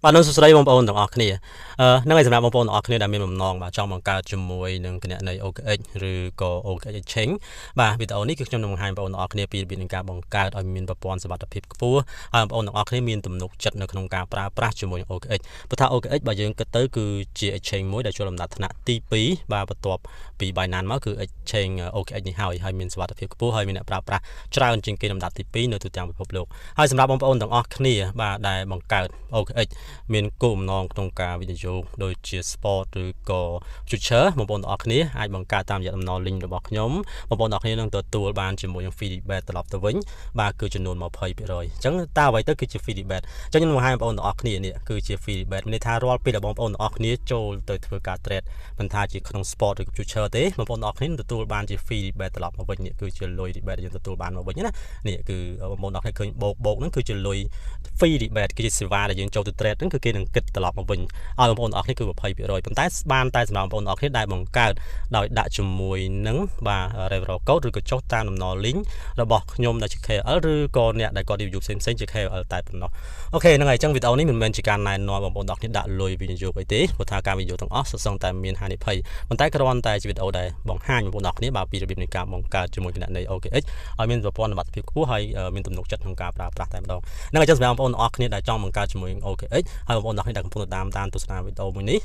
បាទនឹងសួស្តីបងប្អូនទាំងអស់គ្នាហ្នឹងហើយសម្រាប់បងប្អូនទាំងអស់គ្នាដែលមានបំណងបាទចង់បង្កើតជាមួយនឹងគណនី OKX ឬក៏ OKX Exchange បាទវីដេអូនេះគឺខ្ញុំនឹងបង្ហាញបងប្អូនទាំងអស់គ្នាពីរបៀបនៃការបង្កើតឲ្យមានប្រព័ន្ធសុវត្ថិភាពខ្ពស់ហើយបងប្អូនទាំងអស់គ្នាមានទំនុកចិត្តនៅក្នុងការប្រើប្រាស់ជាមួយនឹង OKX ព្រោះថា OKX បើយើងគិតទៅគឺជា Exchange មួយដែលចូលលំដាប់ថ្នាក់ទី2បាទបន្ទាប់ពី Binance មកគឺ Exchange OKX នេះហើយមានសុវត្ថិភាពខ្ពស់ហើយមានអ្នកប្រើប្រាស់ច្រើនជាងគេលំដាប់ទី2នៅទូទាំងពិភពលោកហើយសម្រាប់បងប្អូនទាំងអស់គ្នាបាទដែលបង្កើត OKX មានគោលបំណងក្នុងការវិនិយោគដូចជា sport ឬក៏ future បងប្អូនទាំងអស់គ្នាអាចបង្កើតតាមរយៈតំណ link របស់ខ្ញុំបងប្អូនទាំងអស់គ្នានឹងទទួលបានជាមួយនឹង free bet ត្រឡប់ទៅវិញបាទគឺចំនួន 20% អញ្ចឹងតើអ្វីទៅគឺជា free bet អញ្ចឹងខ្ញុំបង្ហាញបងប្អូនទាំងអស់គ្នានេះគឺជា free bet មានន័យថារាល់ពេលដែលបងប្អូនទាំងអស់គ្នាចូលទៅធ្វើការ trade មិនថាជាក្នុង sport ឬក៏ future ទេបងប្អូនទាំងអស់គ្នាទទួលបានជា free bet ត្រឡប់មកវិញនេះគឺជាលុយ bet ដែលយើងទទួលបានមកវិញណានេះគឺបងប្អូនទាំងអស់គ្នាឃើញបូកហ្នឹងគឺជាលុយ free bet គឺជាសេវាដែលយើងចូលទៅ trade ហ្នឹងគឺគេនឹងគិតត្រឡប់មកវិញឲ្យបងប្អូនទាំងអស់គ្នាគឺ 20% ប៉ុន្តែបានតែសម្រាប់បងប្អូនទាំងអស់គ្នាដែលបង្កើតដោយដាក់ជាមួយនឹងបាទ referral code ឬក៏ចុះតាមតំណ link របស់ខ្ញុំដែលជា KOL ឬក៏អ្នកដែលគាត់ review ផ្សេងៗជា KOL តែប៉ុណ្ណោះអូខេហ្នឹងហើយអញ្ចឹងវីដេអូនេះមិនមែនជាការណែនាំបងប្អូនទាំងអស់គ្នាដាក់លុយវិនិយោគអីទេព្រោះថាការវិនិយោគទាំងអស់សុទ្ធសឹងតែមានហានិភ័យប៉ុន្តែគ្រាន់តែជាវីដេអូដែលបង្ហាញបងប្អូនទាំងអស់គ្នាបាទពីរបៀបនៃការបង្កើតជាមួយគណនី OKX ឲ្យមានប្រព័ន្ធសុវត្ថិភាពខ្ពស់ហើយមានទំនុកចិត្តក្នុងការប្រើប្រាស់តែម្ដងហ្នឹងហើយអញ្ចឹងសម្រាប់បងប្អូនទាំងអស់គ្នាដែលចង់បង្កើតជាមួយនឹង OKX ហើយបងប្អូនទាំងអស់គ្នាដែលកំពុងតាមទស្សនាវីដេអូមួយនេះ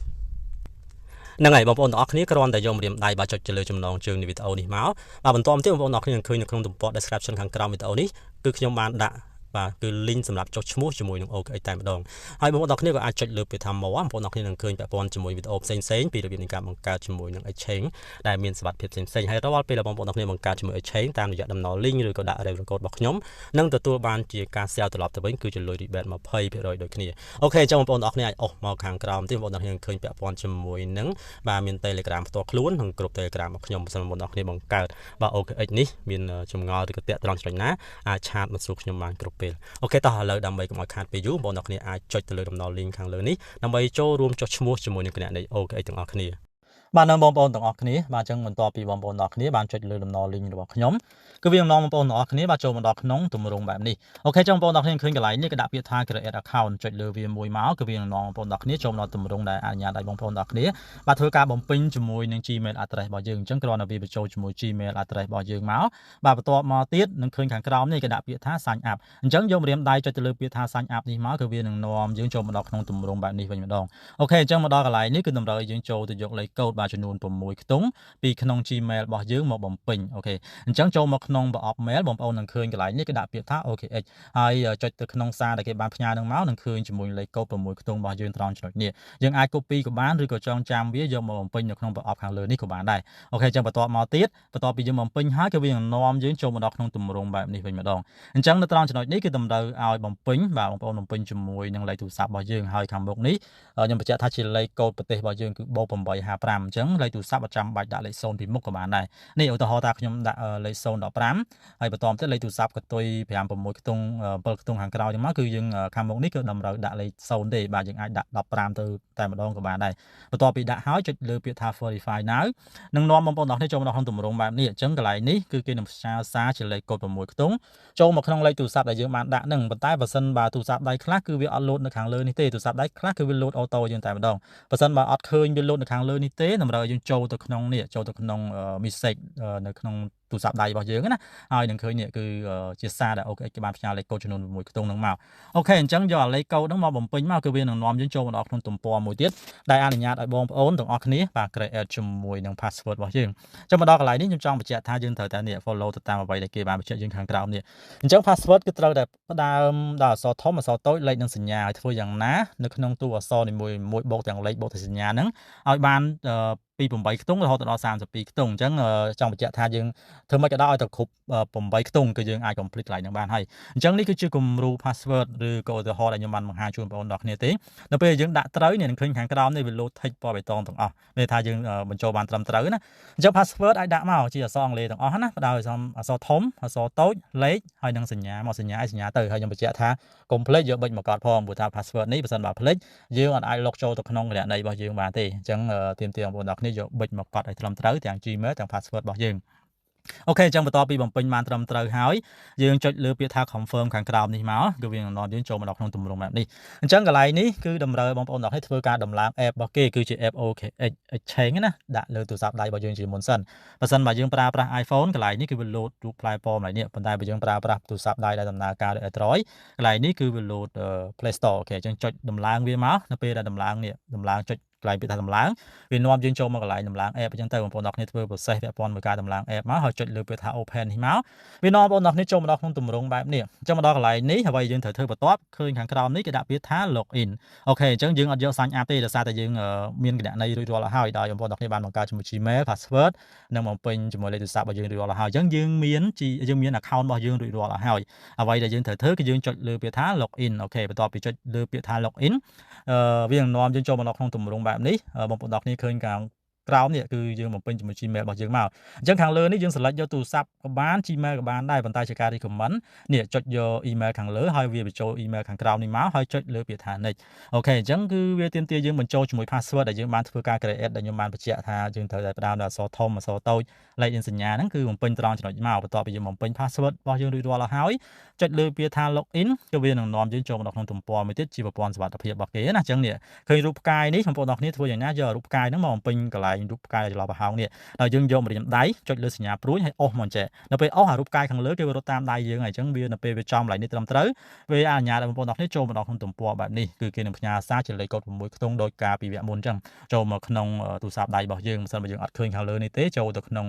ហ្នឹងហើយបងប្អូនទាំងអស់គ្នាគ្រាន់តែយកម្រាមដៃបាទចុចទៅលើចំណងជើងនៃវីដេអូនេះមកបាទបន្តមកទៀតបងប្អូនទាំងអស់គ្នានឹងឃើញនៅក្នុងទំព័រ description ខាងក្រោមវីដេអូនេះគឺខ្ញុំបានដាក់បាទគឺ link សម្រាប់ចុះឈ្មោះជាមួយនឹង OKX តែម្ដងហើយបងប្អូនទាំងអស់គ្នាក៏អាចចុចលើពាក្យថា more បងប្អូនទាំងអស់គ្នានឹងឃើញពាក់ព័ន្ធជាមួយវីដេអូផ្សេងៗពីរបៀបនៃការបង្កើតជាមួយនឹង Exchange ដែលមានសុវត្ថិភាពផ្សេងៗហើយរាល់ពេលដែលបងប្អូនទាំងអស់គ្នាបង្កើតជាមួយ Exchange តាមរយៈតំណ link ឬក៏ដាក់ referral code របស់ខ្ញុំនឹងទទួលបានជាការ share ត្រឡប់ទៅវិញគឺជាលុយ rebate 20% ដូចគ្នាអូខេអញ្ចឹងបងប្អូនទាំងអស់គ្នាអាចអុសមកខាងក្រោមទៀតបងប្អូនទាំងអស់គ្នានឹងឃើញពាក់ព័ន្ធជាមួយនឹងបាទមាន Telegram ផ្ទាល់ខ្លួននិងក្រុម Telegram របស់ខ្ញុំបើសិនបងប្អូនទាំងអស់គ្នាបង្កើតបាទ OKX នេះមានចម្ងល់ឬក៏តាក់ត្រង់ចំណុចណាអាចឆាតមកសួរខ្ញុំបានគ្រប់ពេលអូខេតោះឥឡូវដើម្បីកុំឲ្យខាតពេលយូរបងប្អូនទាំងអស់គ្នាអាចចុចទៅលើតំណ link ខាងលើនេះដើម្បីចូលរួមចុះឈ្មោះជាមួយនឹងគណនី OKX ទាំងអស់គ្នាបាទនៅបងប្អូនទាំងអស់គ្នាបាទអញ្ចឹងបន្ទាប់ពីបងប្អូនទាំងអស់គ្នាបានចុចលើតំណ link របស់ខ្ញុំគឺវានាំបងប្អូនទាំងអស់គ្នាបាទចូលមកដល់ក្នុងទម្រង់បែបនេះអូខេចឹងបងប្អូនទាំងអស់គ្នាឃើញកន្លែងនេះក៏ដាក់ពាក្យថា create account ចុចលើវាមួយមកគឺវានាំបងប្អូនទាំងអស់គ្នាចូលមកដល់ទម្រង់ដែលអនុញ្ញាតឲ្យបងប្អូនទាំងអស់គ្នាបាទធ្វើការបំពេញជាមួយនឹង Gmail address របស់យើងអញ្ចឹងគ្រាន់តែវាបញ្ចូលជាមួយ Gmail address របស់យើងមកបាទបន្ទាប់មកទៀតនឹងឃើញខាងក្រោមនេះក៏ដាក់ពាក្យថា sign up អញ្ចឹងយកម្រាមដៃចុចទៅលើពាក្យថា sign up នេះមកគឺវានឹងនាំយើងចូលមកដល់ក្នុងទម្រង់បែបនេះវិញម្ដងអូខេអញ្ចឹងមកដល់កន្លែងនេះគឺតម្រូវឲ្យយើងចូលទៅយកលេខកូដបាទចំនួន6ខ្ទង់ពីក្នុង Gmail របស់យើងមកបំពេញអូខេអញ្ចឹងចូលមកក្នុងប្រអប់ mail បងប្អូននឹងឃើញកន្លែងនេះគឺដាក់ពាក្យថា OKX ហើយចុចទៅក្នុងសារដែលគេបានផ្ញើនឹងមកនឹងឃើញជាមួយលេខកូដ6ខ្ទង់របស់យើងត្រង់ចំណុចនេះយើងអាច copy ក៏បានឬក៏ចងចាំវាយកមកបំពេញនៅក្នុងប្រអប់ខាងលើនេះក៏បានដែរអូខេអញ្ចឹងបន្ទាប់មកទៀតបន្ទាប់ពីយើងបំពេញហើយគឺវានឹងនាំយើងចូលមកដល់ក្នុងទម្រង់បែបនេះវិញម្ដងអញ្ចឹងនៅត្រង់ចំណុចនេះគឺតម្រូវឲ្យបំពេញបាទបងប្អូនបំពេញជាមួយនឹងលេខទូរស័ព្ទរបស់យើងហើយខាងមុខនេះខ្ញុំបញ្ជាក់ថាជាលេខកូដប្រទេសរបស់យើងគឺបូក855អញ្ចឹងលេខទូរស័ព្ទអត់ចាំបាច់ដាក់លេខ0ពីមុខក៏បានដែរនេះឧទាហរណ៍ថាខ្ញុំដាក់លេខ015ហើយបន្តទៀតលេខទូរស័ព្ទកតុយ5 6ខ្ទង់7ខ្ទង់ខាងក្រោយហ្នឹងមកគឺយើងខាងមុខនេះគឺតម្រូវដាក់លេខ0ទេបាទយើងអាចដាក់15ទៅតែម្ដងក៏បានដែរបន្ទាប់ពីដាក់ហើយចុចលើពាក្យថា verify now នឹងនាំបងប្អូនទាំងអស់គ្នាចូលមកដល់ក្នុងទម្រង់បែបនេះអញ្ចឹងកន្លែងនេះគឺគេនឹងផ្សាយសារជាលេខកូដ6ខ្ទង់ចូលមកក្នុងលេខទូរស័ព្ទដែលយើងបានដាក់ហ្នឹងប៉ុន្តែបើសិនបើទូរស័ព្ទដៃខ្លះគឺវាអត់លោតនៅខាងលើនេះទេទូរស័ព្ទដៃខ្លះគឺវាលោតអូតូយើងតែម្ដងបើសិនបើអត់ឃើញវាលោតនៅខាងលើនេះទេតម្រូវឲ្យយើងចូលទៅក្នុងនេះចូលទៅក្នុង message នៅក្នុងទូរស័ព្ទដៃរបស់យើងណាហើយនឹងឃើញនេះគឺជាសារដែល OKX គេបានផ្ញើលេខកូដចំនួន6ខ្ទង់ហ្នឹងមកអូខេអញ្ចឹងយកលេខកូដហ្នឹងមកបំពេញមកគឺវានឹងនាំយើងចូលមកដល់ក្នុងទំព័រមួយទៀតដែលអនុញ្ញាតឲ្យបងប្អូនទាំងអស់គ្នាបាទ create ជាមួយនឹង password របស់យើងអញ្ចឹងមកដល់កន្លែងនេះខ្ញុំចង់បញ្ជាក់ថាយើងត្រូវតែនេះ follow ទៅតាមអ្វីដែលគេបានបញ្ជាក់យើងខាងក្រោមនេះអញ្ចឹង password គឺត្រូវតែផ្ដើមដោយអក្សរធំអក្សរតូចលេខនិងសញ្ញាឲ្យធ្វើយ៉ាងណានៅក្នុងតួអក្សរនីមួយៗបូកទាំងលេខបូកទាំងសញ្ញាហ្នឹងឲ្យបានពី8ខ្ទង់រហូតដល់32ខ្ទង់អញ្ចឹងចង់បញ្ជាក់ថាយើងធ្វើមិនក៏ដោយឲ្យទៅគ្រប់8ខ្ទង់គឺយើងអាច complete កន្លែងហ្នឹងបានហើយអញ្ចឹងនេះគឺជាគំរូ password ឬក៏ឧទាហរណ៍ដែលខ្ញុំបានបង្ហាញជូនបងប្អូនទាំងគ្នាទេនៅពេលយើងដាក់ត្រូវនេះនឹងឃើញខាងក្រោមនេះវា load text ពណ៌បៃតងទាំងអស់មានថាយើងបញ្ចូលបានត្រឹមត្រូវណាអញ្ចឹង password អាចដាក់មកជាអក្សរអង់គ្លេសទាំងអស់ណាផ្ដោយអក្សរធំអក្សរតូចលេខហើយនិងសញ្ញាមកសញ្ញាឲ្យសញ្ញាទៅហើយខ្ញុំបញ្ជាក់ថា complete យកបិចមកកត់ផងព្រោះថា password នេះបើសិនបើភ្លេចយើងអាចលុកចូលទៅក្នុងគណនីរបស់យើងបានទេអញ្ចឹងទាមទារបងប្អូនទាំងគ្នាយកបិចមកកត់ឲ្យត្រឹមត្រូវទាំង Gmail ទាំង password របស់យើង អូខេអញ្ចឹងបន្ទាប់ពីបំពេញបានត្រឹមត្រូវហើយយើងចុចលើពាក្យថា confirm ខាងក្រោមនេះមកគឺវានឹងនាំយើងចូលមកដល់ក្នុងទម្រង់បែបនេះអញ្ចឹងកន្លែងនេះគឺតម្រូវបងប្អូនទាំងអស់គ្នាធ្វើការដំឡើង app របស់គេគឺជា app OKX Exchange ណាដាក់លើទូរស័ព្ទដៃរបស់យើងជាមុនសិនបើសិនបើយើងប្រើប្រាស់ iPhone កន្លែងនេះគឺវា load រូបផ្លែប៉មឡើយនេះប៉ុន្តែបើយើងប្រើប្រាស់ទូរស័ព្ទដៃដែលដំណើរការដោយ Android កន្លែងនេះគឺវា load Play Store អូខេអញ្ចឹងចុចដំឡើងវាមកនៅពេលដែលដំឡើងនេះដំឡើងចុចកន្លែងពាក្យថាដំឡើងវានាំយើងចូលមកកន្លែងដំឡើង app អញ្ចឹងទៅបងប្អូនទាំងគ្នាធ្វើ process ពាក់ព័ន្ធមួយការដំឡើង app មកហើយចុចលើពាក្យថា open នេះមកវានាំបងប្អូនទាំងគ្នាចូលមកដល់ក្នុងទម្រង់បែបនេះអញ្ចឹងមកដល់កន្លែងនេះអ្វីយើងត្រូវធ្វើបន្ទាប់ឃើញខាងក្រោមនេះគេដាក់ពាក្យថា login អូខេអញ្ចឹងយើងអត់យក sign up ទេដោយសារតែយើងមានគណនីរួចរាល់ហើយដោយបងប្អូនទាំងគ្នាបានបង្កើតជាមួយ Gmail password និងបំពេញជាមួយលេខទូរស័ព្ទរបស់យើងរួចរាល់ហើយអញ្ចឹងយើងមាន account របស់យើងរួចរាល់ហើយអ្វីដែលយើងត្រូវធ្វើគឺយើងចុចលើពាក្យថា login អូខេបន្ទាប់ពីចុចលើពាក្យថា login វានឹងនាំយើងចូលមកដល់ក្នុងទម្រង់បែបនេះបងប្អូនទាំងគ្នាឃើញខាងក្រោមនេះគឺយើងបំពេញជាមួយ Gmail របស់យើងមកអញ្ចឹងខាងលើនេះយើង select យកទូរស័ព្ទក៏បាន Gmail ក៏បានដែរប៉ុន្តែជាការ recommend នេះចុចយក email ខាងលើហើយវាបញ្ចូល email ខាងក្រោមនេះមកហើយចុចលើពាក្យថា next អូខេអញ្ចឹងគឺវាទាមទារយើងបញ្ចូលជាមួយ password ដែលយើងបានធ្វើការ create ដែលខ្ញុំបានបញ្ជាក់ថាយើងត្រូវតែផ្ដើមដោយអក្សរធំអក្សរតូចលេខសញ្ញាហ្នឹងគឺបំពេញត្រង់ចំណុចមកបន្ទាប់ពីយើងបំពេញ password របស់យើងរួចរាល់ហើយចុចលើពាក្យថា login គឺវានឹងនាំយើងចូលមកដល់ក្នុងទំព័រមួយទៀតជាប្រព័ន្ធសុវត្ថិភាពរបស់គេណាអញ្ចឹងនេះឃើញរូបផ្កាយនេះបងប្អូនទាំងគ្នាធ្វើយ៉ាងណាយករូបផ្កាយហ្នឹងមកបំពេញកន្លែងរូបផ្កាយចន្លោះប្រហោងនេះហើយយើងយកម្រាមដៃចុចលើសញ្ញាព្រួយហើយអុសមកចេះនៅពេលអុសអារូបផ្កាយខាងលើគេវារត់តាមដៃយើងហើយអញ្ចឹងវានៅពេលវាចំកន្លែងនេះត្រឹមត្រូវវាអនុញ្ញាតឲ្យបងប្អូនទាំងគ្នាចូលមកដល់ក្នុងទំព័របែបនេះគឺគេនឹងផ្ញើសារជាលេខកូដ6ខ្ទង់ដោយការពីវគ្គមុនអញ្ចឹងចូលមកក្នុងទូរស័ព្ទដៃរបស់យើងបើមិនយើងអត់ឃើញខាងលើនេះទេចូលទៅក្នុង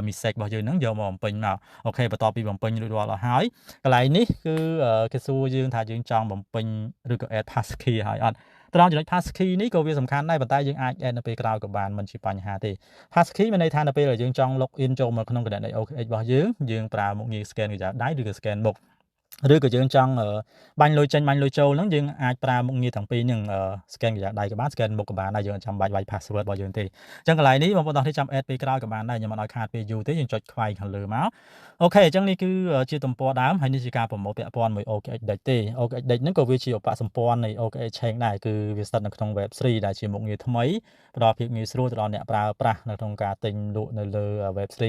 message របស់យើងហ្នឹងយកមកបំពេញមកអូខេបន្ទាប់ពីបំពេញរួចរាល់អស់ហើយកន្លែងនេះគឺគេសួរយើងថាយើងចង់បំពេញឬក៏ add passkey ហើយអត់ត្រង់ចំណុច passkey នេះក៏វាសំខាន់ដែរប៉ុន្តែយើងអាច add នៅពេលក្រោយក៏បានមិនជាបញ្ហាទេ passkey មានន័យថានៅពេលដែលយើងចង់ log in ចូលមកក្នុងគណនី OKX របស់យើងប្រើមុខងារ scan កញ្ចក់ដៃឬក៏ scan មុខឬក៏យើងចង់បាញ់លុយចេញបាញ់លុយចូលហ្នឹងយើងអាចប្រើមុខងារទាំងពីរហ្នឹង scan កញ្ចក់ដៃក៏បាន scan មុខក៏បានដែរយើងអត់ចាំបាច់វាយ password របស់យើងទេអញ្ចឹងកន្លែងនេះបងប្អូនទាំងគ្នាចាំ add ពេលក្រោយក៏បានដែរខ្ញុំមិនឲ្យខាតពេលយូរទេយើងចុចខ្វែងខាងលើមកអូខេអញ្ចឹងនេះគឺជាទំព័រដើមហើយនេះជាការប្រម៉ូទពាក់ព័ន្ធមួយ OKX Dex ទេ OKX Dex ហ្នឹងក៏វាជាឧបសម្ព័ន្ធនៃ OKX Exchange ដែរគឺវាស្ថិតនៅក្នុង Web3 ដែលជាមុខងារថ្មីផ្ដល់ភាពងាយស្រួលទៅដល់អ្នកប្រើប្រាស់នៅក្នុងការទិញលក់នៅលើ Web3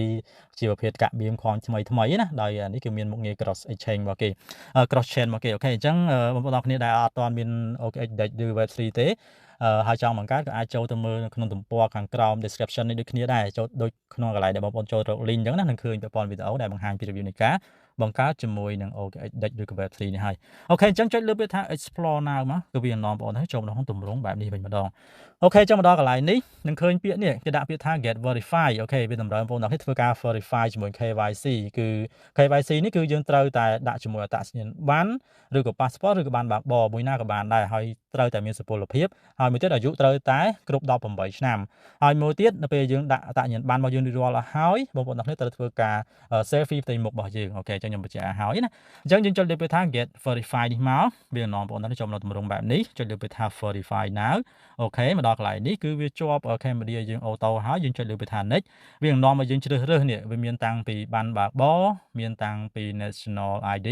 ជាប្រភេទកាក់បៀមខនថ្មីណាដោយនេះគឺមានមុខងារ cross exchange របស់គេ cross chain របស់គេអូខេអញ្ចឹងបងប្អូនទាំងគ្នាដែលអត់ទាន់មាន OKX Dex ឬ Web3 ទេហើយចង់បង្កើតក៏អាចចូលទៅមើលនៅក្នុងទំព័រខាងក្រោម description នេះដូចគ្នាដែរចូលដូចក្នុងកន្លែងដែលបងប្អូនចូលរក link អញ្ចឹងណានឹងឃើញពាក់ព័ន្ធវីដេអូដែលបង្ហាញពីរបៀបនៃការបង្កើតជាមួយនឹង OKX Dex ឬក៏ Web3 នេះហើយអូខេអញ្ចឹងចុចលើពាក្យថា explore now មកគឺវានាំបងប្អូនឲ្យចូលមកក្នុងទម្រង់បែបនេះវិញម្ដងអូខេចឹងមកដល់កន្លែងនេះនឹងឃើញពាក្យនេះគេដាក់ពាក្យថា get verify អូខេវាតម្រូវបងប្អូនឲ្យធ្វើការ verify ជាមួយ KYC គឺ KYC នេះគឺយើងត្រូវតែដាក់ជាមួយអត្តសញ្ញាណប័ណ្ណឬក៏ passport ឬក៏បានបើកបរមួយណាក៏បានដែរហើយត្រូវតែមានសុពលភាពហើយមួយទៀតអាយុត្រូវតែគ្រប់18ឆ្នាំហើយមួយទៀតនៅពេលយើងដាក់អត្តសញ្ញាណប័ណ្ណរបស់យើងរួចរាល់ហើយបងប្អូនទាំងគ្នាត្រូវធ្វើការ selfie ផ្ទៃមុខរបស់យើងអូខេអញ្ចឹងខ្ញុំបញ្ជាក់ឲ្យហើយណាអញ្ចឹងយើងចុចលើពាក្យថា get verify នេះមកវានាំបងប្អូនទាំងគ្នាចូលមកទម្រង់បែបនេះចុចលើពាក្យថា verify now អូខេមកដល់កន្លែងនេះគឺវាជាប់ camera យើងអូតូហើយយើងចុចលើពាក្យថា next វានឹងនាំឲ្យយើងជ្រើសរើសនេះវាមានតាំងពីបានបើកបរមានតាំងពី national ID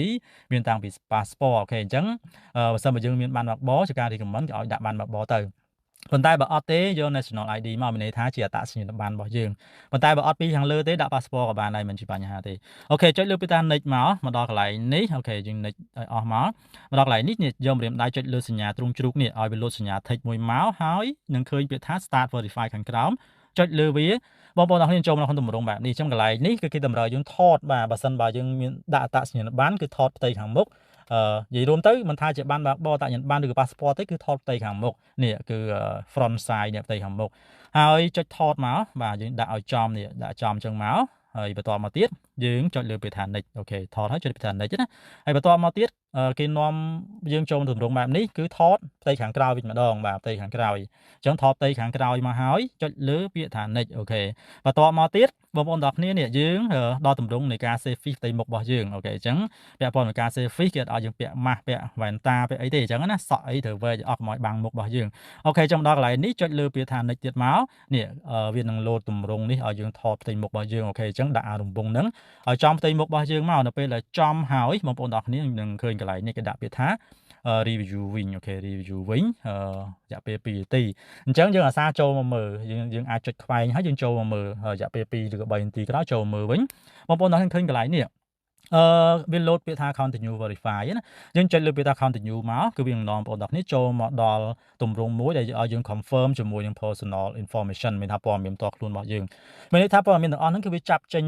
មានតាំងពី passport អូខេអញ្ចឹងបើសិនបើយើងមានបានបើកបរជាការ recommend គេឲ្យដាក់បានបើកបរទៅប៉ុន្តែបើអត់ទេយក national ID មកមានន័យថាជាអត្តសញ្ញាណប័ណ្ណរបស់យើងប៉ុន្តែបើអត់ពីខាងលើទេដាក់ passport ក៏បានដែរមិនជាបញ្ហាទេអូខេចុចលើពាក្យថា next មកដល់កន្លែងនេះអូខេយើង next ឲ្យអស់មកដល់កន្លែងនេះយកម្រាមដៃចុចលើសញ្ញាទ្រូងជ្រូកនេះឲ្យវាលោតសញ្ញា tick មួយមកហើយនឹងឃើញពាក្យថា start verify ខាងក្រោមចុចលើវាបងប្អូនទាំងគ្នាចូលមកក្នុងទម្រង់បែបនេះចឹងកន្លែងនេះគឺគេតម្រូវយើងថតបាទបើសិនបើយើងមានដាក់អត្តសញ្ញាណប័ណ្ណគឺថតផ្ទៃខាងមុខនិយាយរួមទៅមិនថាជាបានបើកបរតញ្ញាណប័ណ្ណឬក៏ passport ទេគឺថតផ្ទៃខាងមុខនេះគឺ front side នេះផ្ទៃខាងមុខហើយចុចថតមកបាទយើងដាក់ឲ្យចំនេះដាក់ចំចឹងមកហើយបន្តមកទៀតយើងចុចលើពាក្យថា next អូខេថតហើយចុចពាក្យថា next ណាហើយបន្តមកទៀតគេនាំយើងចូលទម្រង់បែបនេះគឺថតផ្ទៃខាងក្រោយវិញម្ដងបាទផ្ទៃខាងក្រោយអញ្ចឹងថតផ្ទៃខាងក្រោយមកហើយចុចលើពាក្យថា next អូខេបន្តមកទៀតបងប្អូនទាំងគ្នានេះយើងដល់ទម្រង់នៃការ selfie ផ្ទៃមុខរបស់យើងអូខេអញ្ចឹងពាក់ព័ន្ធនឹងការ selfie គេឲ្យយើងពាក់ mask ពាក់វ៉ែនតាពាក់អីទេអញ្ចឹងណាសក់អីត្រូវវែងអស់កុំឲ្យបាំងមុខរបស់យើងអូខេចាំដល់កន្លែងនេះចុចលើពាក្យថា next ទៀតមកនេះវានឹងលោតទម្រង់នេះឲ្យយើងថតផ្ទៃមុខរបស់យើងអូខេអញ្ចឹងដាក់អារង្វង់ហ្នឹងឲ្យចំផ្ទៃមុខរបស់យើងមកនៅពេលដែលចំហើយបងប្អូនទាំងគ្នានឹងឃើញកន្លែងនេះគេដាក់ពាក្យថា review វិញអូខេ review វិញរយៈពេល2នាទីអញ្ចឹងយើងអាសាចូលមកមើលយើងអាចចុចខ្វែងហើយយើងចូលមកមើលរយៈពេល2ឬក៏3នាទីក្រោយចូលមើលវិញបងប្អូនអ្នកឃើញកន្លែងនេះវា load ពាក្យថា continue verify ណាយើងចុចលើពាក្យថា continue មកគឺវានឹងនាំបងប្អូនអ្នកនេះចូលមកដល់ទម្រង់មួយដែលឲ្យយើង confirm ជាមួយនឹង personal information មានថាព័ត៌មានផ្ទាល់ខ្លួនរបស់យើងមានន័យថាព័ត៌មានទាំងអស់ហ្នឹងគឺវាចាប់ចេញ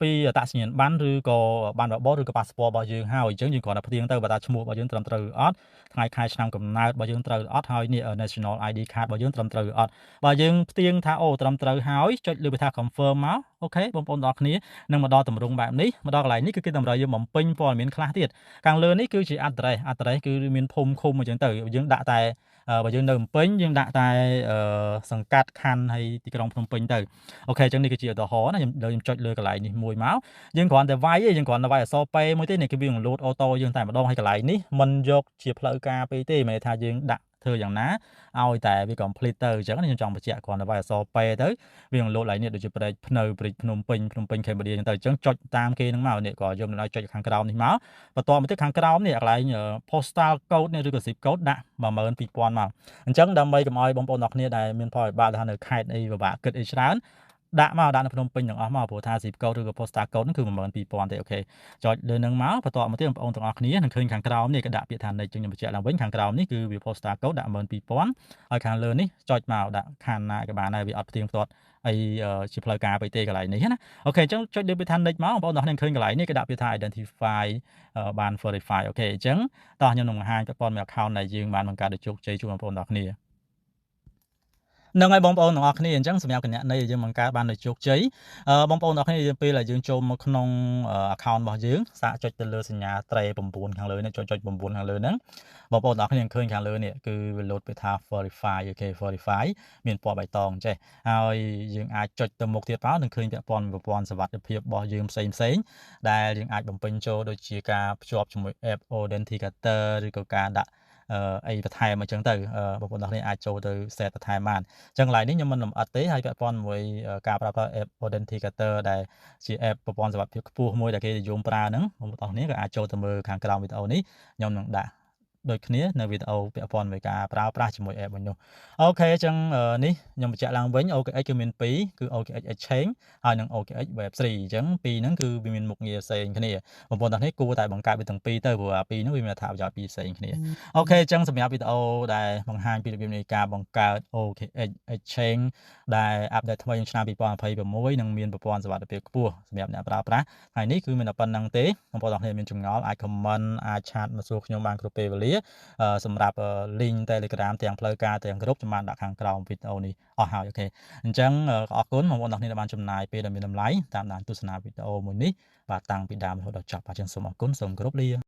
ពីអត្តសញ្ញាណប័ណ្ណឬក៏ប័ណ្ណបបឬក៏ passport របស់យើងហើយអញ្ចឹងយើងគ្រាន់តែផ្ទៀងទៅបើថាឈ្មោះរបស់យើងត្រឹមត្រូវឬអត់ថ្ងៃខែឆ្នាំកំណើតរបស់យើងត្រូវឬអត់ហើយនេះ national ID card របស់យើងត្រឹមត្រូវឬអត់បើយើងផ្ទៀងថាអូត្រឹមត្រូវហើយចុចលើពាក្យថា confirm មកអូខេបងប្អូនទាំងអស់គ្នានឹងមកដល់ទម្រង់បែបនេះមកដល់កន្លែងនេះគឺគេតម្រូវយើងបំពេញព័ត៌មានខ្លះទៀតខាងលើនេះគឺជា address គឺមានភូមិឃុំអញ្ចឹងទៅយើងដាក់តែបើយើងនៅភ្នំពេញយើងដាក់តែសង្កាត់ខណ្ឌហើយទីក្រុងភ្នំពេញទៅអូខេអញ្ចឹងនេះគឺជាឧទាហរណ៍ណាខ្ញុំចុចលើកន្លែងនេះមួយមកយើងគ្រាន់តែវាយយើងគ្រាន់តែវាយអក្សរពេមួយទេនេះគឺវានឹង load auto យើងតែម្ដងហើយកន្លែងនេះមិនយកជាផ្លូវការពេកទេមានន័យថាយើងដាក់ធ្វើយ៉ាងណាឲ្យតែវា complete ទៅអញ្ចឹងខ្ញុំចង់បញ្ជាក់គ្រាន់តែវាយអក្សរពេទៅវានឹង load ឡើងនេះដូចជាព្រែកភ្នៅព្រែកភ្នំពេញCambodia អញ្ចឹងទៅអញ្ចឹងចុចតាមគេនឹងមកនេះក៏យកនឹងឲ្យចុចខាងក្រោមនេះមកបន្តមកទៀតខាងក្រោមនេះកន្លែង postal code នេះឬក៏ zip code ដាក់ 12000 មកអញ្ចឹងដើម្បីកុំឲ្យបងប្អូនអ្នកគ្នាដែលមានផលវិបាកថានៅខេត្តអីពិបាកគិតអីច្រើនដាក់មកដាក់នៅភ្នំពេញទាំងអស់មកព្រោះថា zip code ឬក៏ postal code ហ្នឹងគឺ 12000 ទេអូខេចុចលើនឹងមកបន្តមកទៀតបងប្អូនទាំងអស់គ្នានឹងឃើញខាងក្រោមនេះក៏ដាក់ពាក្យថា next ខ្ញុំបញ្ជាក់ឡើងវិញខាងក្រោមនេះគឺវា postal code ដាក់ 12000 ហើយខាងលើនេះចុចមកដាក់ខណ្ឌណាក៏បានដែរវាអត់ផ្ទៀងផ្ទាត់អីជាផ្លូវការពេកទេកន្លែងនេះណាអូខេអញ្ចឹងចុចលើពាក្យថា next មកបងប្អូនទាំងអស់គ្នាឃើញកន្លែងនេះគេដាក់ពាក្យថា identify បាន verify អូខេអញ្ចឹងតោះខ្ញុំនឹងបង្ហាញពាក់ព័ន្ធមួយ account ដែលយើងបានបង្កើតដោយជោគជ័យជូនបងប្អូនទាំងអស់គ្នានឹងឲ្យបងប្អូនទាំងអស់គ្នាអញ្ចឹងសម្រាប់គណនីយើងបង្កើតបានដោយជោគជ័យបងប្អូនទាំងអស់គ្នាយើងពេលដែលយើងចូលមកក្នុង account របស់យើងសាកចុចទៅលើសញ្ញាត្រេ9ខាងលើនេះចុច9ខាងលើហ្នឹងបងប្អូនទាំងអស់គ្នាឃើញខាងលើនេះគឺវា load ពាក្យថា verify អូខេ verify មានពណ៌បៃតងចេះហើយយើងអាចចុចទៅមុខទៀតមកនឹងឃើញពាក់ព័ន្ធប្រព័ន្ធសុវត្ថិភាពរបស់យើងផ្សេងដែលយើងអាចបំពេញចូលដូចជាការភ្ជាប់ជាមួយ app authenticator ឬក៏ការដាក់អីបន្ថែមអញ្ចឹងទៅបងប្អូនទាំងគ្នាអាចចូលទៅ set បន្ថែមបានអញ្ចឹង line នេះខ្ញុំមិនលម្អិតទេហើយពាក់ព័ន្ធជាមួយការប្រើប្រាស់ app authenticator ដែលជា app ប្រព័ន្ធសុវត្ថិភាពខ្ពស់មួយដែលគេនិយមប្រើហ្នឹងបងប្អូនទាំងគ្នាក៏អាចចូលទៅមើលខាងក្រោមវីដេអូនេះខ្ញុំនឹងដាក់ដូចគ្នានៅវីដេអូពាក់ព័ន្ធមួយការប្រើប្រាស់ជាមួយ app មួយនោះអូខេអញ្ចឹងនេះខ្ញុំបញ្ជាក់ឡើងវិញ OKX គឺមាន2គឺ OKX Exchange ហើយនិង OKX Web3 អញ្ចឹងពីរហ្នឹងគឺវាមានមុខងារផ្សេងគ្នាបងប្អូនទាំងនេះគួរតែបង្កើតវាទាំងពីរទៅព្រោះអាពីរហ្នឹងវាមានអត្ថប្រយោជន៍ពីរផ្សេងគ្នាអូខេអញ្ចឹងសម្រាប់វីដេអូដែលបង្ហាញពីរបៀបនៃការបង្កើត OKX Exchange ដែលអាប់ដេតថ្មីក្នុងឆ្នាំ2026និងមានប្រព័ន្ធសុវត្ថិភាពខ្ពស់សម្រាប់អ្នកប្រើប្រាស់ហើយនេះគឺមានតែប៉ុណ្្នឹងទេបងប្អូនទាំងគ្នាមានចម្ងល់អាច comment អាចឆាតមកសួរខ្ញុំបានគ្រប់ពេលវេលាសម្រាប់ link Telegram ទាំងផ្លូវការទាំងក្រុមខ្ញុំបានដាក់ខាងក្រោមវីដេអូនេះអស់ហើយអូខេអញ្ចឹងអរគុណបងប្អូនទាំងគ្នាដែលបានចំណាយពេលដ៏មានតម្លៃតាមដានទស្សនាវីដេអូមួយនេះបាទតាំងពីដើមរហូតដល់ចប់បាទអញ្ចឹងសូមអរគុណសូមគោរពលា